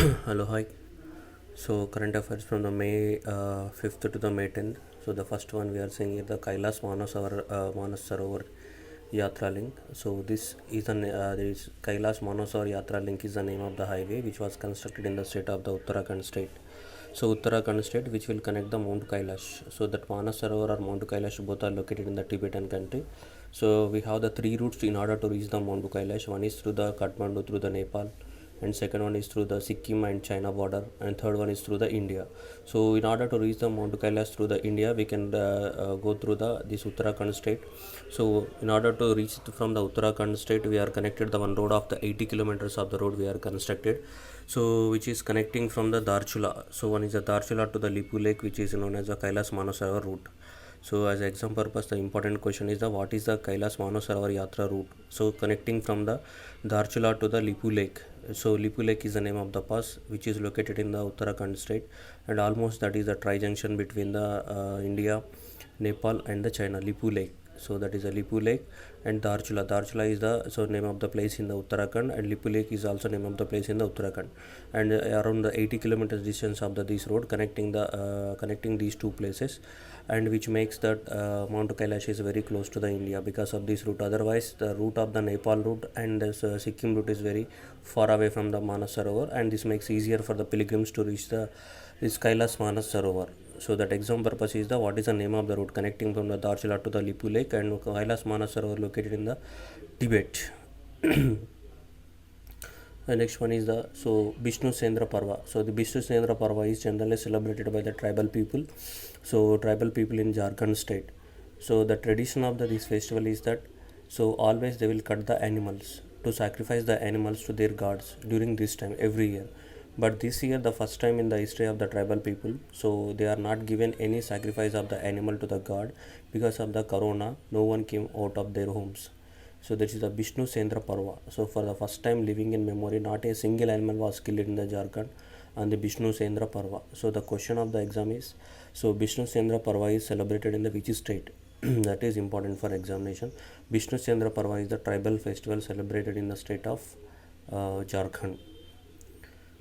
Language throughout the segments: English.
Hello, hi. So, current affairs from the May 5th to the May 10th. So, the first one we are seeing is the Kailas Manas Sarovar Yatra link. So, this Kailas Manasarovar Yatra link is the name of the highway which was constructed in the state of the Uttarakhand state. So, Uttarakhand state which will connect the Mount Kailash. So, that Manasarovar or Mount Kailash both are located in the Tibetan country. So, we have the three routes in order to reach the Mount Kailash. One is through the Kathmandu through the Nepal, and second one is through the Sikkim and China border, and third one is through the India. So in order to reach the Mount Kailash through the India, we can go through the this Uttarakhand state. So in order to reach from the Uttarakhand state, we are connected the one road of the 80 kilometers of the road we are constructed, so which is connecting from the Darchula. So one is the Darchula to the Lipu Lake, which is known as the Kailas Manasarovar route. So as exam purpose, the important question is the what is the Kailas Manasarovar Yatra route? So connecting from the Darchula to the Lipu Lake. So Lipu Lake is the name of the pass which is located in the Uttarakhand state, and almost that is the tri-junction between the India, Nepal and the China, Lipu Lake. So that is a Lipu Lake, and Darchula. Darchula is the name of the place in the Uttarakhand, and Lipu Lake is also name of the place in the Uttarakhand. And around the 80 kilometers distance of this road connecting these two places, and which makes that Mount Kailash is very close to the India because of this route. Otherwise, the route of the Nepal route and this Sikkim route is very far away from the Manas Sarovar, and this makes easier for the pilgrims to reach this Kailas Manas Sarovar. So that exam purpose is the what is the name of the route connecting from the Darchula to the Lipu Lake, and Kailas Manas Sarovar located in the Tibet. The next one is the Bishnu Sendra Parva. So the Bishnu Sendra Parva is generally celebrated by the tribal people. So tribal people in Jharkhand state. So the tradition of this festival is that always they will cut the animals to sacrifice the animals to their gods during this time every year. But this year, the first time in the history of the tribal people, so they are not given any sacrifice of the animal to the god because of the corona. No one came out of their homes. So this is the Bishnu Sendra Parva. So for the first time living in memory, not a single animal was killed in the Jharkhand on the Bishnu Sendra Parva. So the question of the exam is, so Bishnu Sendra Parva is celebrated in the which state? That is important for examination. Bishnu Sendra Parva is the tribal festival celebrated in the state of Jharkhand.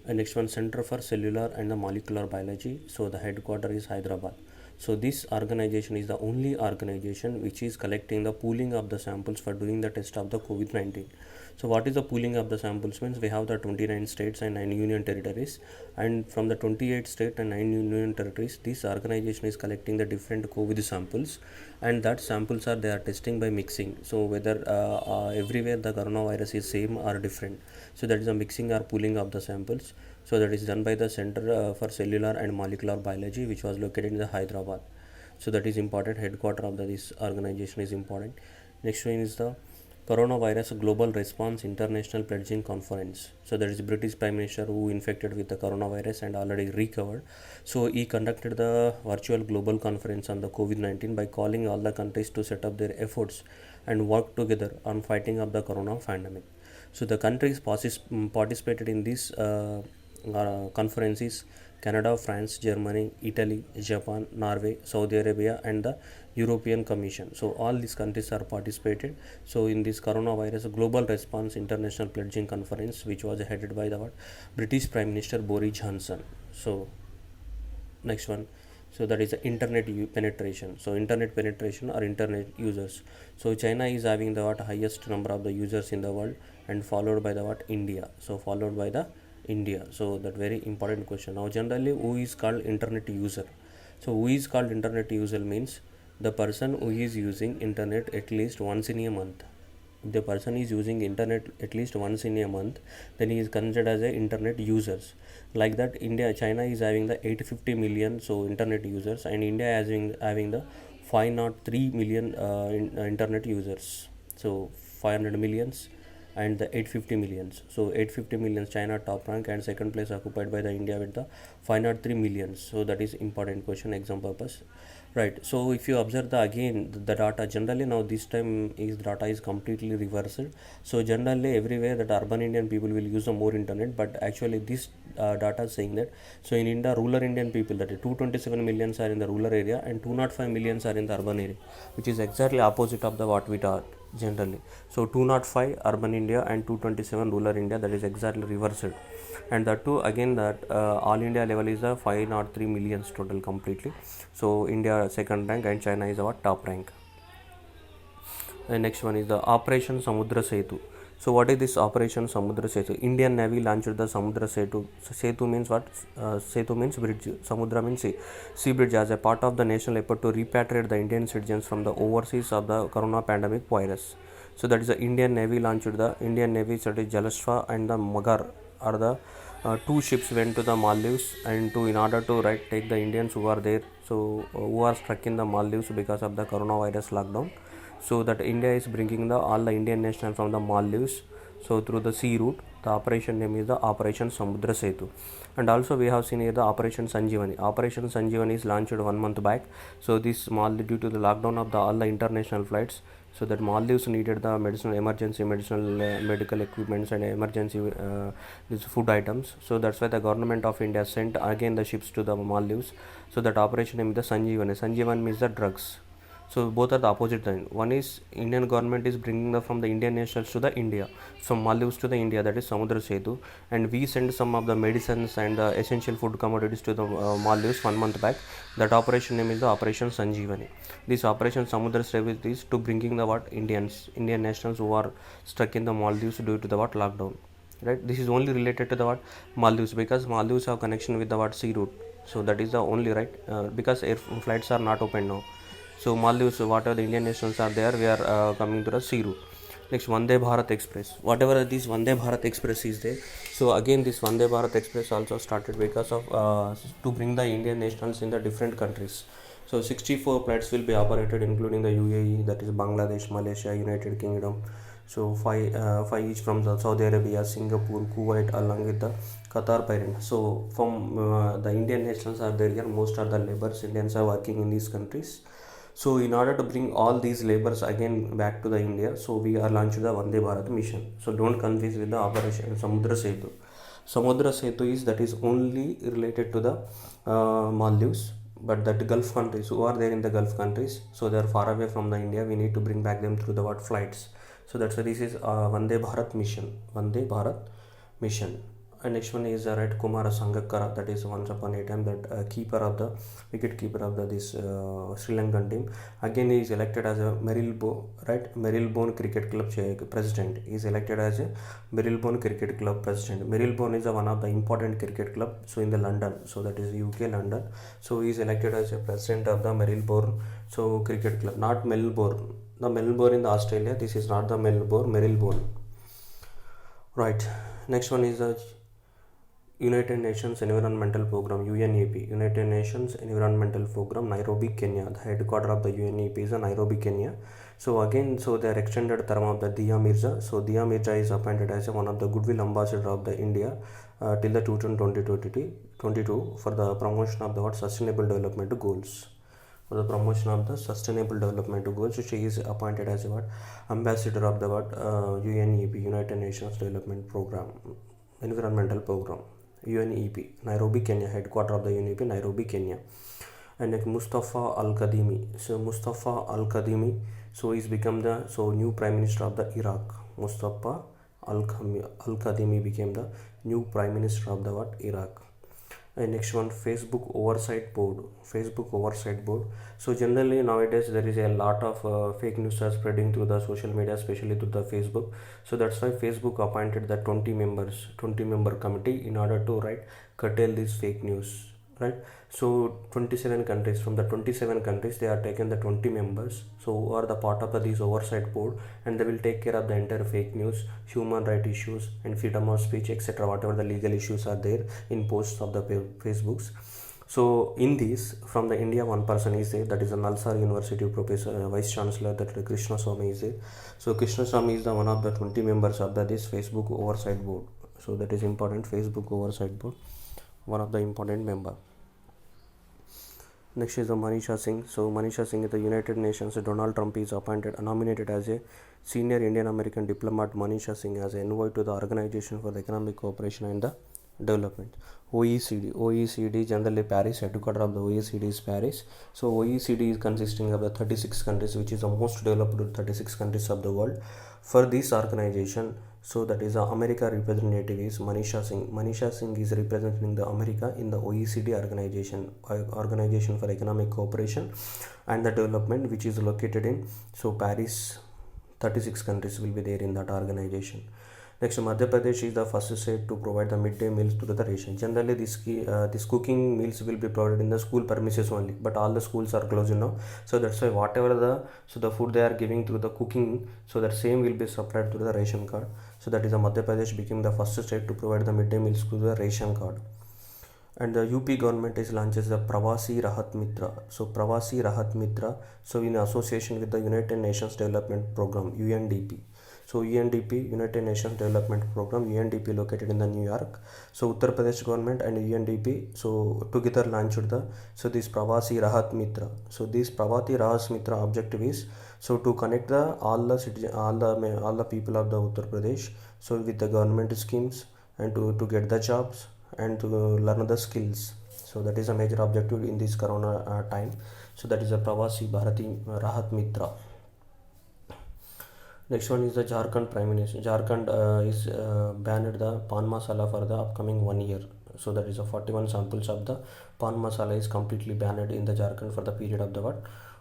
And next one, Center for Cellular and the Molecular Biology. So the headquarter is Hyderabad. So this organization is the only organization which is collecting the pooling of the samples for doing the test of the COVID-19. So what is the pooling of the samples means? We have the 29 states and 9 union territories, and from the 28 state and 9 union territories, this organization is collecting the different COVID samples, and that samples are they are testing by mixing. So whether everywhere the coronavirus is same or different. So that is a mixing or pooling of the samples. So that is done by the Center for Cellular and Molecular Biology, which was located in the Hyderabad. So that is important. Headquarter of this organization is important. Next one is the Coronavirus Global Response International Pledging Conference. So that is British Prime Minister who infected with the coronavirus and already recovered. So he conducted the virtual global conference on the COVID-19 by calling all the countries to set up their efforts and work together on fighting of the corona pandemic. So the countries participated in this conferences: Canada, France, Germany, Italy, Japan, Norway, Saudi Arabia, and the European Commission. So all these countries are participated. So in this coronavirus global response international pledging conference, which was headed by the British Prime Minister Boris Johnson. So next one, so that is the internet penetration. So internet penetration or internet users. So China is having the highest number of the users in the world, and followed by the India. So followed by the India. So that very important question. Now generally, who is called internet user? So who is called internet user means the person who is using internet at least once in a month. If the person is using internet at least once in a month, then he is considered as a internet users. Like that, China is having the 850 million internet users, and India is having the 503 million internet users. So 500 millions and the 850 millions. So 850 millions China top rank, and second place occupied by the India with the 503 millions. So that is important question, exam purpose, right? So if you observe the data, generally now this time is data is completely reversed. So generally everywhere that urban Indian people will use the more internet, but actually this data is saying that so in India rural Indian people, that is 227 millions are in the rural area and 205 millions are in the urban area, which is exactly opposite of the what we taught. generally. So 205 urban India and 227 rural India, that is exactly reversed. And that too again that all India level is a 503 millions total completely. So India second rank and China is our top rank. The next one is the Operation Samudra Setu. So what is this Operation Samudra Setu? Indian Navy launched the Samudra Setu. Setu means what? Setu means bridge. Samudra means sea. Sea bridge as a part of the national effort to repatriate the Indian citizens from the overseas of the corona pandemic virus. So that is the Indian Navy launched the Indian Navy, that is Jalaswa and the Magar are the two ships went to the Maldives and to in order to take the Indians who are there, so who are stuck in the Maldives because of the coronavirus lockdown. So that India is bringing all the Indian national from the Maldives, so through the sea route. The operation name is the Operation Samudra Setu. And also we have seen here the Operation Sanjeevani. Operation Sanjeevani is launched 1 month back. So this due to the lockdown of all the international flights, so that Maldives needed the medical equipments and emergency these food items. So that's why the government of India sent again the ships to the Maldives. So that operation name is the Sanjeevani. Sanjeevani means the drugs. So both are the opposite thing. One is Indian government is bringing from the Indian nationals to the India, from Maldives to the India, that is Samudra Setu, and we send some of the medicines and essential food commodities to the Maldives 1 month back. That operation name is the Operation Sanjeevani. This Operation Samudra Setu is to bringing the Indian nationals who are stuck in the Maldives due to the lockdown. Right? This is only related to the Maldives, because Maldives have connection with the sea route. So that is the only because air flights are not open now. So Maldives, whatever the Indian nationals are there, we are coming to the sea route. Next, Vande Bharat Express. Whatever this Vande Bharat Express is there. So again, this Vande Bharat Express also started because of to bring the Indian nationals in the different countries. So 64 flights will be operated, including the UAE, that is Bangladesh, Malaysia, United Kingdom. So five each from the Saudi Arabia, Singapore, Kuwait, along with the Qatar parent. So from the Indian nationals are there. Most of the laborers Indians are working in these countries. So in order to bring all these laborers again back to the India, so we are launching the Vande Bharat mission. So don't confuse with the Operation Samudra Setu. Samudra Setu is only related to the Maldives, but that Gulf countries who are there in the Gulf countries, so they are far away from the India. We need to bring back them through the flights. So that's why this is Vande Bharat mission. Vande Bharat mission. And next one is Kumara Sangakkara, that is once upon a time that keeper of the wicket keeper of this Sri Lankan team. Again he is elected as a Marylebone Cricket Club president. He is elected as a Marylebone Cricket Club president. Marylebone is one of the important cricket club, so in the London, so that is UK London. So he is elected as a president of the Marylebone cricket club, not Melbourne. The Melbourne in the Australia. This is not the Melbourne, Marylebone. Right. Next one is the United Nations Environmental Program, UNEP, United Nations Environmental Program, Nairobi, Kenya. The headquarters of the UNEP is Nairobi, Kenya. So again, so they are extended term of the Dia Mirza. So Dia Mirza is appointed as one of the goodwill ambassador of the India till the 2022 for the promotion of the sustainable development goals. For the promotion of the sustainable development goals, so she is appointed as ambassador of the UNEP, United Nations Development Program, Environmental Program. UNEP, Nairobi, Kenya, headquarters of the UNEP, Nairobi, Kenya. And like Mustafa Al-Kadhimi. So Mustafa Al-Kadhimi, so he's become the new Prime Minister of the Iraq. Mustafa Al-Kadhimi became the new Prime Minister of the Iraq. And next one, Facebook Oversight Board. Facebook Oversight Board. So generally nowadays there is a lot of fake news are spreading through the social media, especially through the Facebook. So that's why Facebook appointed the 20-member committee in order to curtail this fake news. Right. So 27 countries, from the 27 countries they are taken the 20 members, so who are the part of this oversight board, and they will take care of the entire fake news, human rights issues and freedom of speech, etc., whatever the legal issues are there in posts of the Facebooks. So in this, from the India, one person is there, that is a Nalsar University professor, vice chancellor, that Krishna Swamy is there. So Krishna Swamy is the one of the 20 members of this Facebook oversight board. So that is important, Facebook oversight board, one of the important member. Next is the Manisha Singh. So Manisha Singh is the United Nations. Donald Trump is nominated as a senior Indian American diplomat. Manisha Singh as an envoy to the Organization for the Economic Cooperation and the development. OECD generally Paris, headquarter of the OECD is Paris. So OECD is consisting of the 36 countries, which is the most developed 36 countries of the world. For this organization, so that is the America representative is Manisha Singh. Manisha Singh is representing the America in the OECD organization for economic cooperation and the development, which is located in Paris. 36 countries will be there in that organization. Next, Madhya Pradesh is the first state to provide the midday meals to the ration. Generally, this cooking meals will be provided in the school premises only, but all the schools are closed now. So that's why whatever the food they are giving through the cooking, so that same will be supplied to the ration card. So that is the Madhya Pradesh became the first state to provide the midday meals to the ration card. And the UP government is launches the Pravasi Rahat Mitra. So Pravasi Rahat Mitra, so in association with the United Nations Development Program, UNDP. So UNDP, United Nations Development Program, UNDP located in the New York. So Uttar Pradesh government and UNDP so together launched this Pravasi Rahat Mitra. So this Pravati Rahat Mitra objective is so to connect the all the people of the Uttar Pradesh so with the government schemes and to get the jobs and to learn the skills. So that is a major objective in this corona time. So that is a Pravasi Bharati Rahat Mitra. Next one is the Jharkhand Prime Minister. Jharkhand is banned the pan masala for the upcoming 1 year. So that is a 41 samples of the pan masala is completely banned in the Jharkhand for the period of the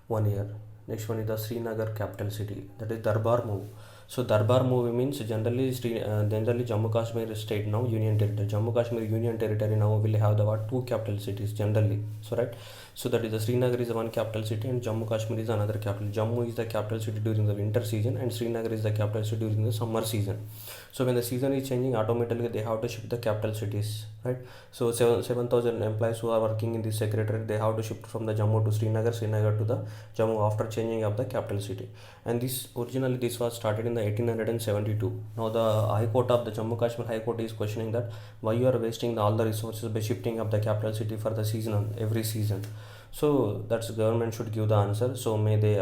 1 year. Next one is the Srinagar capital city. That is Darbar move. So Darbar move means generally Jammu Kashmir state now union territory. Jammu Kashmir union territory now will have the two capital cities generally. So right. So that is the Srinagar is one capital city and Jammu Kashmir is another capital. Jammu is the capital city during the winter season and Srinagar is the capital city during the summer season. So when the season is changing, automatically they have to shift the capital cities, right? So 7,000 employees who are working in this secretariat, they have to shift from the Jammu to Srinagar to the Jammu after changing of the capital city. And this originally this was started in the 1872. Now the High Court of the Jammu Kashmir High Court is questioning that why you are wasting all the resources by shifting of the capital city for the season every season. So that's government should give the answer. So may they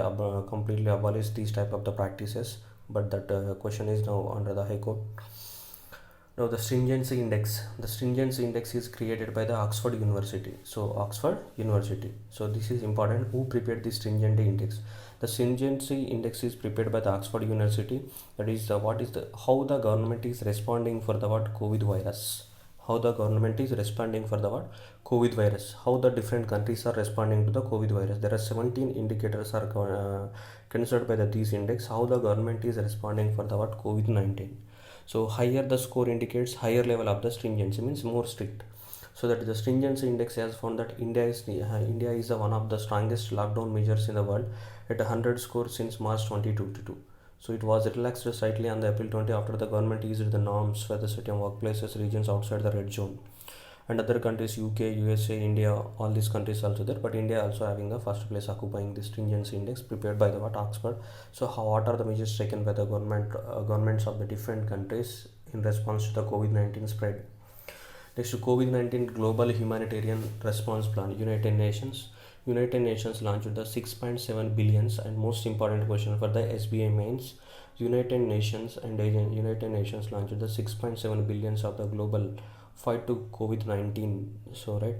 completely abolish these type of the practices. But that question is now under the High Court. Now the stringency index. The stringency index is created by the Oxford University. So Oxford University. So this is important. Who prepared the stringency index? The stringency index is prepared by the Oxford University. That is how the government is responding for the COVID virus. How the government is responding for the COVID virus. How the different countries are responding to the COVID virus. There are 17 indicators are considered by these index. How the government is responding for the COVID-19. So higher the score indicates higher level of the stringency, means more strict. So that the stringency index has found that India is one of the strongest lockdown measures in the world at 100 score since March 2022. So it was relaxed slightly on the April 20 after the government eased the norms for the certain workplaces regions outside the red zone. And other countries, UK, USA, India, all these countries also there, but India also having the first place occupying the stringency index prepared by the Oxford. So what are the measures taken by the governments of the different countries in response to the COVID-19 spread? Next, COVID-19 Global Humanitarian Response Plan, United Nations. United Nations launched the 6.7 billions and most important question for the SBI mains. United Nations launched the 6.7 billions of the global fight to COVID-19. So right,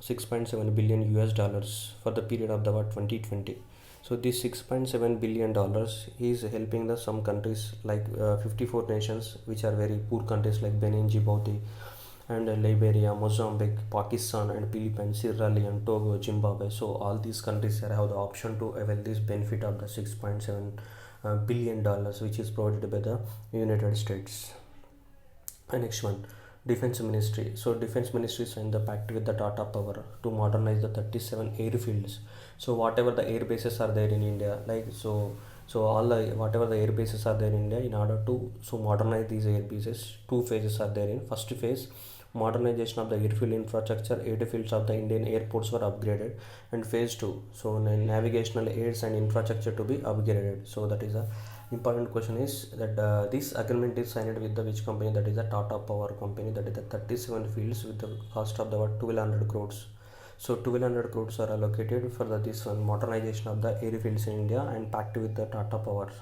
6.7 billion US dollars for the period of the 2020. So this 6.7 billion dollars is helping the some countries like 54 nations which are very poor countries like Benin, Djibouti, and Liberia, Mozambique, Pakistan, and Philippines, Sierra Leone, Togo, Zimbabwe. So all these countries have the option to avail this benefit of the 6.7 billion dollars, which is provided by the United States. And next one, Defense Ministry. So Defense Ministry signed the pact with the Tata Power to modernize the 37 airfields. So whatever the air bases are there in India, like all the whatever the air bases are there in India, in order to modernize these air bases, two phases are there in. First phase, modernization of the airfield infrastructure, airfields of the Indian airports were upgraded, and phase 2, so navigational aids and infrastructure to be upgraded. So that is a important question is that this agreement is signed with the which company? That is the Tata Power company. That is the 37 fields with the cost of the 1200 crores. So 1200 crores are allocated for this one modernization of the airfields in India and packed with the Tata Power.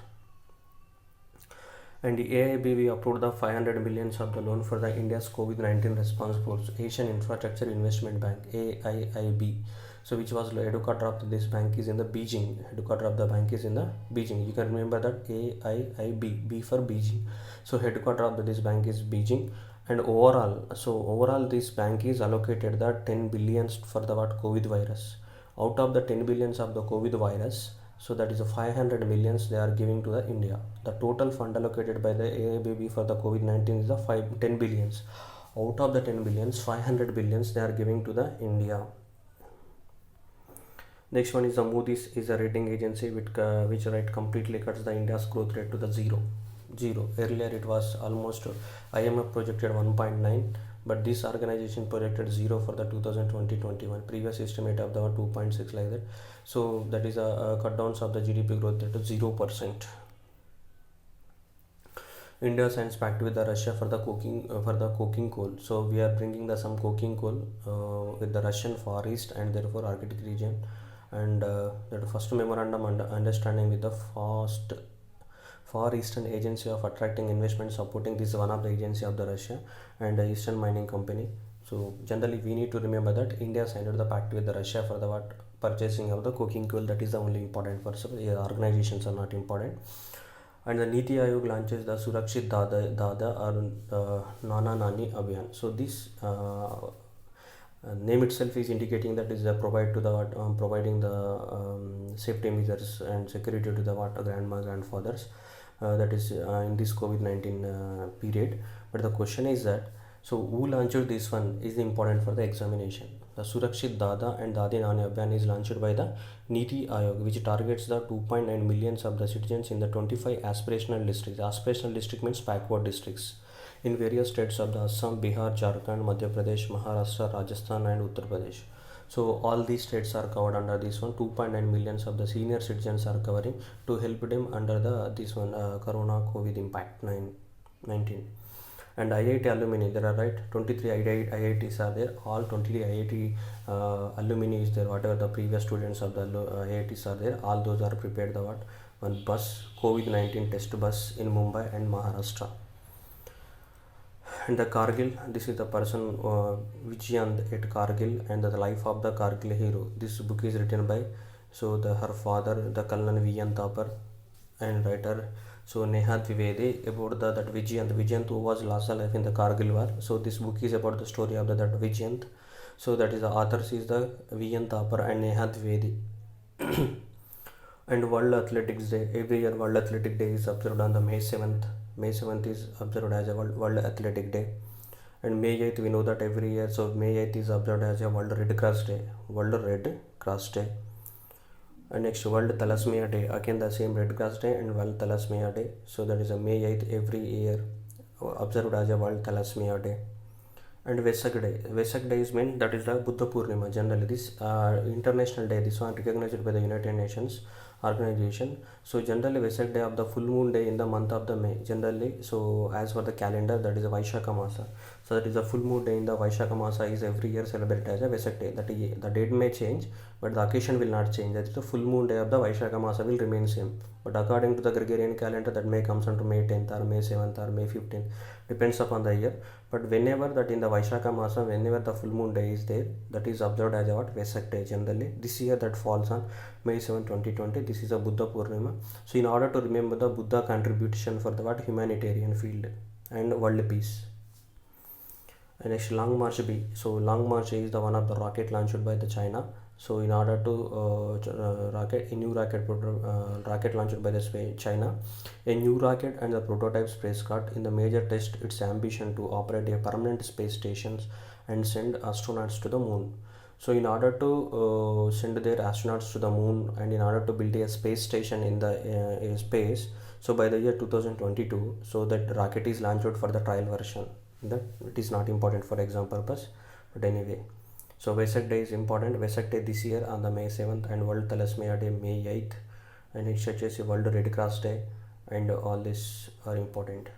And the AIB approved the 500 millions of the loan for the India's COVID-19 response force, Asian Infrastructure Investment Bank, AIIB. So which was the headquarter of this bank is in the Beijing. Headquarter of the bank is in the Beijing. You can remember that AIIB, B for Beijing. So headquarter of this bank is Beijing. And overall this bank is allocated the 10 billions for the what COVID virus. Out of the 10 billions of the COVID virus, so that is a 500 millions they are giving to the India. The total fund allocated by the AIIB for the COVID-19 is the 10 billions. Out of the 10 billions, 500 billions they are giving to the India. Next one is the Moody's is a rating agency which rate completely cuts the India's growth rate to the zero. Earlier it was almost IMF projected 1.9, but this organization projected 0 for the 2020-21. Previous estimate of the 2.6 like that. So that is a cut downs of the GDP growth rate to 0%. India signs pact with the Russia for the coking coal. So we are bringing the some coking coal with the Russian Far East and therefore Arctic region, and that first memorandum understanding with the Far Eastern Agency of Attracting Investment supporting this one of the agency of the Russia and the Eastern Mining Company. So generally we need to remember that India signed the pact with the Russia for the purchasing of the coking coal. That is the only important for organizations are not important. And the Niti Aayog launches the Surakshit Dada or Nana Nani Abhiyan. So this name itself is indicating that is providing the safety measures and security to the grandfathers. That is in this COVID-19 period. But the question is that, so who launched this one is important for the examination. The Surakshit Dada and Dadi Nani Abhiyan is launched by the Niti Aayog, which targets the 2.9 millions of the citizens in the 25 aspirational districts. Aspirational district means backward districts in various states of the Assam, Bihar, Jharkhand, Madhya Pradesh, Maharashtra, Rajasthan and Uttar Pradesh. So all these states are covered under this one. 2.9 millions of the senior citizens are covering to help them under this one Corona COVID impact 19. And IIT alumni, there are 23 IITs are there. All 23 IIT alumni is there. Whatever the previous students of the IITs are there, all those are prepared one bus, COVID-19 test bus in Mumbai and Maharashtra. And the Kargil, this is the person Vijayant at Kargil and the life of the Kargil hero. This book is written by her father, the Kalnan Vijayant Thapar, and writer Neha Dwivedi about that Vijayant who was lost life in the Kargil war. So this book is about the story of that Vijayant. So that is the authors is the Vijayant Thapar and Neha Dwivedi. And World Athletics Day, every year World Athletic Day is observed on the May 7th. May 7th is observed as a World Athletic Day. And May 8th we know that every year, so May 8th is observed as a World Red Cross Day. And next World Thalassemia Day, again the same Red Cross Day and World Thalassemia Day. So that is a May 8th every year observed as a World Thalassemia Day. And Vesak Day is meant that is the Buddha Purnima. Generally this international day, this one recognized by the United Nations organization. So generally Vesak Day of the full moon day in the month of the May generally. So as per the calendar, that is a Vaishakha Masa. So that is a full moon day in the Vaishakha Masa is every year celebrated as a Vesak Day. That is, the date may change but the occasion will not change. That is the full moon day of the Vaishakha Masa will remain same. But according to the Gregorian calendar, that may comes on to May 10th or May 7th or May 15th, depends upon the year. But whenever that in the Vaishakha Masa, whenever the full moon day is there, that is observed as a Vesak Day generally. This year that falls on May 7, 2020. This is a Buddha Purnima. So in order to remember the Buddha contribution for the humanitarian field and world peace. And next Long March B. So Long March is the one of the rocket launched by the China. So in order to a new rocket launched by the China, a new rocket and the prototype spacecraft in the major test its ambition to operate a permanent space stations and send astronauts to the moon. So in order to send their astronauts to the moon and in order to build a space station in the space, so by the year 2022, so that rocket is launched for the trial version. That it is not important for exam purpose, but anyway. So Vesak Day is important. Vesak Day this year on the May 7th and World Thalassemia Day May 8th, and next is World Red Cross Day, and all this are important.